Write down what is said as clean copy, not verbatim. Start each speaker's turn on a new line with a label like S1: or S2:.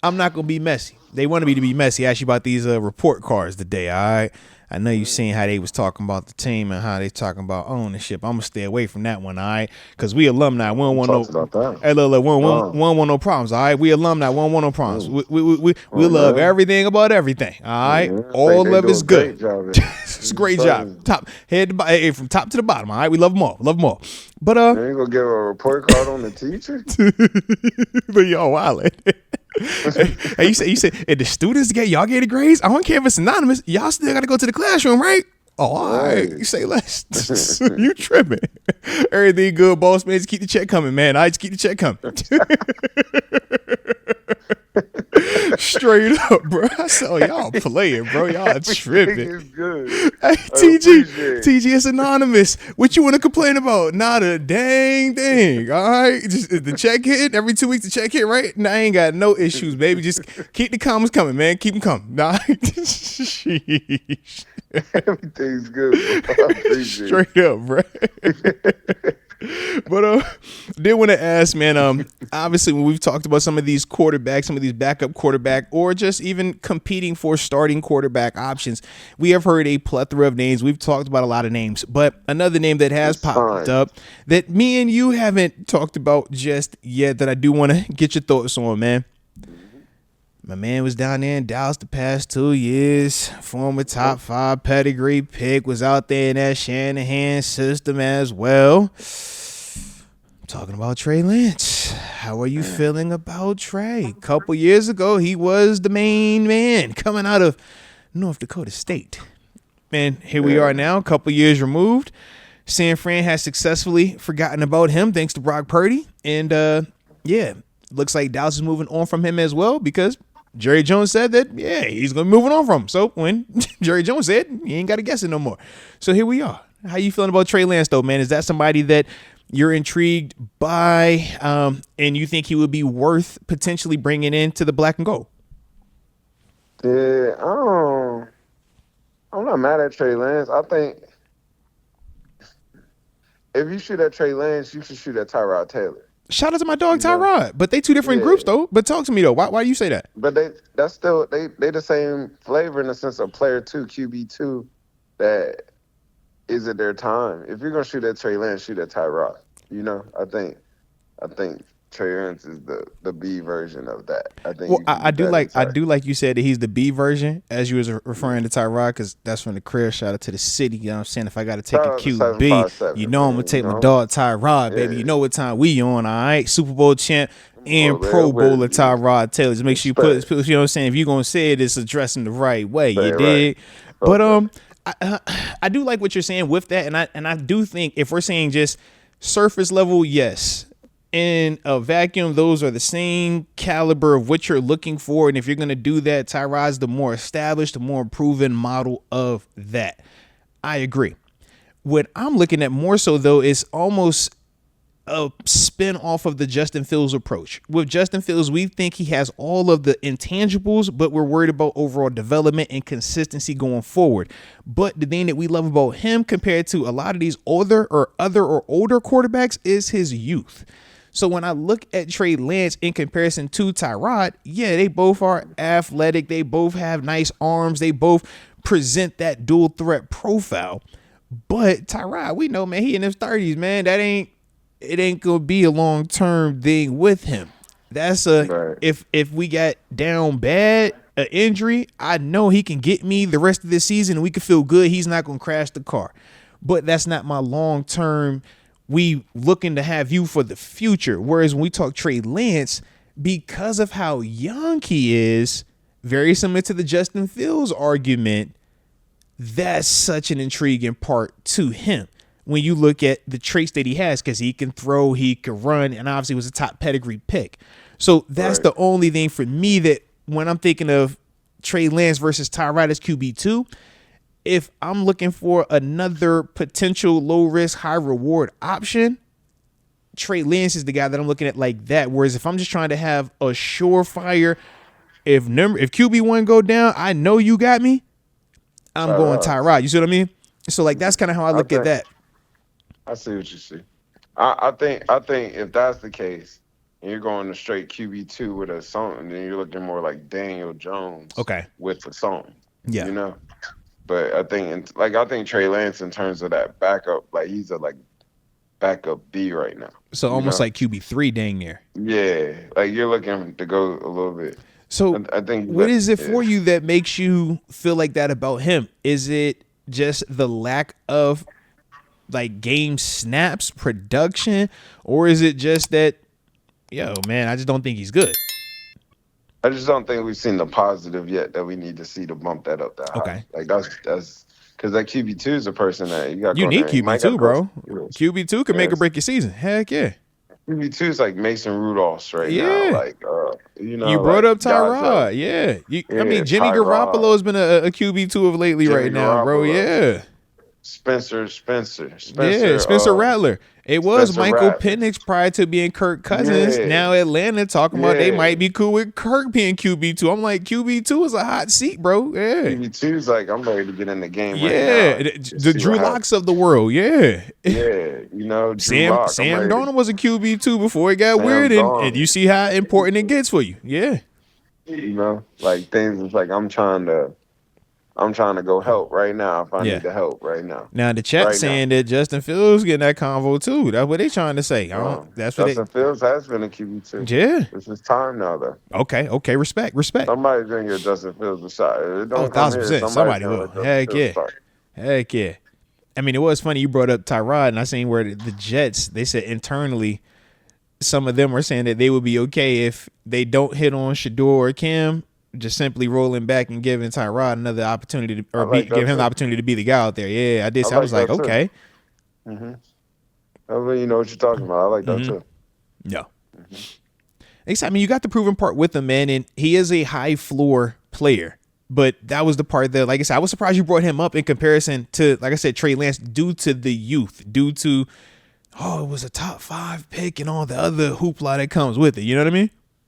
S1: I'm not gonna be messy. They wanted me to be messy. Ask you about these report cards today. All right. I know you seen how they was talking about the team and how they talking about ownership. I'm gonna stay away from that one, all right? Because we alumni, we don't
S2: We
S1: want
S2: talked
S1: no.
S2: about that.
S1: Hey, look,
S2: No,
S1: we don't want no problems, all right? We alumni, we don't want no problems.
S2: mm,
S1: We
S2: oh
S1: love
S2: man,
S1: everything about everything, all right?
S2: yeah, I think
S1: All
S2: they
S1: of
S2: do
S1: it's
S2: a
S1: good.
S2: great job at it.
S1: It's a
S2: I'm
S1: great job.
S2: telling you.
S1: Top head to hey, from top to the bottom, all right? We love them all, But
S2: You ain't gonna give a report card on the teacher?
S1: but y'all wildin'. Hey, you say, hey, the students get y'all get the grades. I don't care if it's anonymous. Y'all still got to go to the classroom, right? Oh, all right.
S2: Right.
S1: You say less. You tripping? Everything good, boss man. Just keep the check coming, man. I just keep the check coming. Straight up, bro. I said, oh, y'all playing, bro. Y'all
S2: Everything
S1: tripping.
S2: is good.
S1: Hey,
S2: I appreciate it.
S1: TG, it's anonymous. What you want to complain about? Not a dang thing. All right, just the check hit every 2 weeks. The check hit, right? Nah, I ain't got no issues, baby. Just keep the comments coming, man. Keep them coming. Nah, sheesh.
S2: Everything's good, bro. I appreciate
S1: Straight up, bro.
S2: it.
S1: But did want to ask, man. Obviously, when we've talked about some of these quarterbacks, some of these backup quarterback, or just even competing for starting quarterback options, we have heard a plethora of names. We've talked about a lot of names, but another name that has
S2: It's
S1: popped
S2: fine.
S1: up that me and you haven't talked about just yet that I do want to get your thoughts on, man. My man was down there in Dallas the past 2 years. Former top 5 pedigree pick, was out there in that Shanahan system as well. I'm talking about Trey Lance. How are you feeling about Trey? A couple years ago, he was the main man coming out of North Dakota State. And here we are
S2: Yeah.
S1: now, a couple years removed. San Fran has successfully forgotten about him thanks to Brock Purdy. And yeah, looks like Dallas is moving on from him as well because Jerry Jones said that, yeah, he's going to be moving on from him. So when Jerry Jones said, he ain't got to guess it no more. So here we are. How you feeling about Trey Lance, though, man? Is that somebody that you're intrigued by and you think he would be worth potentially bringing into the black and gold?
S2: Yeah, I'm not mad at Trey Lance. I think if you shoot at Trey Lance, you should shoot at Tyrod Taylor.
S1: Shout out to my dog
S2: You know?
S1: Tyrod. But they two different
S2: Yeah.
S1: groups, though. But talk to me, though. Why do you say that?
S2: But that's still they the same flavor in the sense of player two, QB2, that is at their time. If you're gonna shoot at Trey Lance, shoot at Tyrod. You know, I think Trey Lance is the B version of that. I think
S1: Well,
S2: you can
S1: I
S2: do
S1: do
S2: better
S1: like
S2: than
S1: you said that he's the B version as you was referring to Tyrod because that's from the career. Shout out to the city. You know what I'm saying? If I got to take
S2: Shout
S1: a
S2: out to
S1: QB,
S2: 757,
S1: you know I'm gonna
S2: man.
S1: take
S2: You
S1: my
S2: know,
S1: dog Tyrod, baby. You
S2: yeah.
S1: know what time we on? All right, Super Bowl champ and
S2: Well, man,
S1: Pro Bowler
S2: with you,
S1: Tyrod Taylor. Just make sure you
S2: respect,
S1: you know what I'm saying. If you are gonna say it, it's addressing the right way.
S2: say
S1: You
S2: it right.
S1: did, but
S2: Okay.
S1: I do like what you're saying with that, and I do think if we're saying just surface level, yes. In a vacuum, those are the same caliber of what you're looking for. And if you're going to do that, Tyrod's the more established, the more proven model of that. I agree. What I'm looking at more so, though, is almost a spin off of the Justin Fields approach. With Justin Fields, we think he has all of the intangibles, but we're worried about overall development and consistency going forward. But the thing that we love about him compared to a lot of these older quarterbacks is his youth. So when I look at Trey Lance in comparison to Tyrod, yeah, they both are athletic. They both have nice arms. They both present that dual threat profile. But Tyrod, we know, man, he in his 30s, man. It ain't gonna be a long-term thing with him. That's
S2: Right.
S1: if we got down bad, an injury, I know he can get me the rest of this season and we can feel good. He's not gonna crash the car. But that's not my long-term. We looking to have you for the future. Whereas when we talk Trey Lance, because of how young he is, very similar to the Justin Fields argument, that's such an intriguing part to him. When you look at the traits that he has, because he can throw, he can run, and obviously was a top pedigree pick. So that's
S2: Right.
S1: the only thing for me that when I'm thinking of Trey Lance versus Tyrod as QB2, if I'm looking for another potential low risk, high reward option, Trey Lance is the guy that I'm looking at like that. Whereas if I'm just trying to have a surefire, if QB1 go down, I know you got me. I'm going
S2: Tyrod.
S1: Tyrod. You see what I mean? So like that's kind of how I
S2: I
S1: look at
S2: think
S1: that.
S2: I see what you see. I think if that's the case, and you're going to straight QB2 with a song, and then you're looking more like Daniel Jones
S1: Okay.
S2: with the song.
S1: Yeah.
S2: You know? But I think Trey Lance in terms of that backup, like he's a like backup B right now.
S1: So almost like QB3 dang near.
S2: Yeah. Like you're looking to go a little bit.
S1: So
S2: I think
S1: what is it for you that makes you feel like that about him? Is it just the lack of like game snaps, production, or is it just that, yo, man, I just don't think he's good?
S2: I just don't think we've seen the positive yet that we need to see to bump that up that high.
S1: Okay.
S2: Like that's because that QB2 is a person that you got.
S1: You need QB2, bro. QB2 can make or break your season. Heck yeah.
S2: QB2 is like Mason Rudolph's now. Like, you know,
S1: you brought
S2: like
S1: up Tyrod. I mean, Jimmy
S2: Tyrod.
S1: Garoppolo has been a QB2 of lately right now, bro. Yeah.
S2: Spencer.
S1: Spencer Rattler. It was
S2: Spencer
S1: Michael
S2: Rattler.
S1: Penix prior to being Kirk Cousins.
S2: Yeah.
S1: Now Atlanta talking about they might be cool with Kirk being QB2. I'm like, QB2 is a hot seat, bro. Yeah.
S2: QB2 is like, I'm ready to get in the game right now.
S1: Yeah. The Drew Locks of the world. Yeah.
S2: Yeah. You know,
S1: Sam Darnold was a QB2 before it got weird, and you see how important it gets for you. Yeah.
S2: You know, like things is like I'm trying to go help right now if I need the help right now.
S1: Now the chat saying that Justin Fields getting that convo too. That's what they trying to say. Justin
S2: Fields has been a QB2.
S1: Yeah.
S2: It's his time now though.
S1: Okay. Respect.
S2: Somebody's gonna give Justin Fields a shot.
S1: 1,000%. Somebody will. Heck yeah. I mean, it was funny you brought up Tyrod, and I seen where the Jets, they said internally, some of them were saying that they would be okay if they don't hit on Shador or Cam, just simply rolling back and giving Tyrod another opportunity to, give him the opportunity to be the guy out there. Yeah, I did. I was like, okay.
S2: Mm-hmm. I mean, you know what you're talking about. I like that too.
S1: No. I mean, you got the proven part with him, man, and he is a high floor player. But that was the part that, like I said, I was surprised you brought him up in comparison to, like I said, Trey Lance, due to the youth, due to, it was a top 5 pick and all the other hoopla that comes with it. You know what I mean?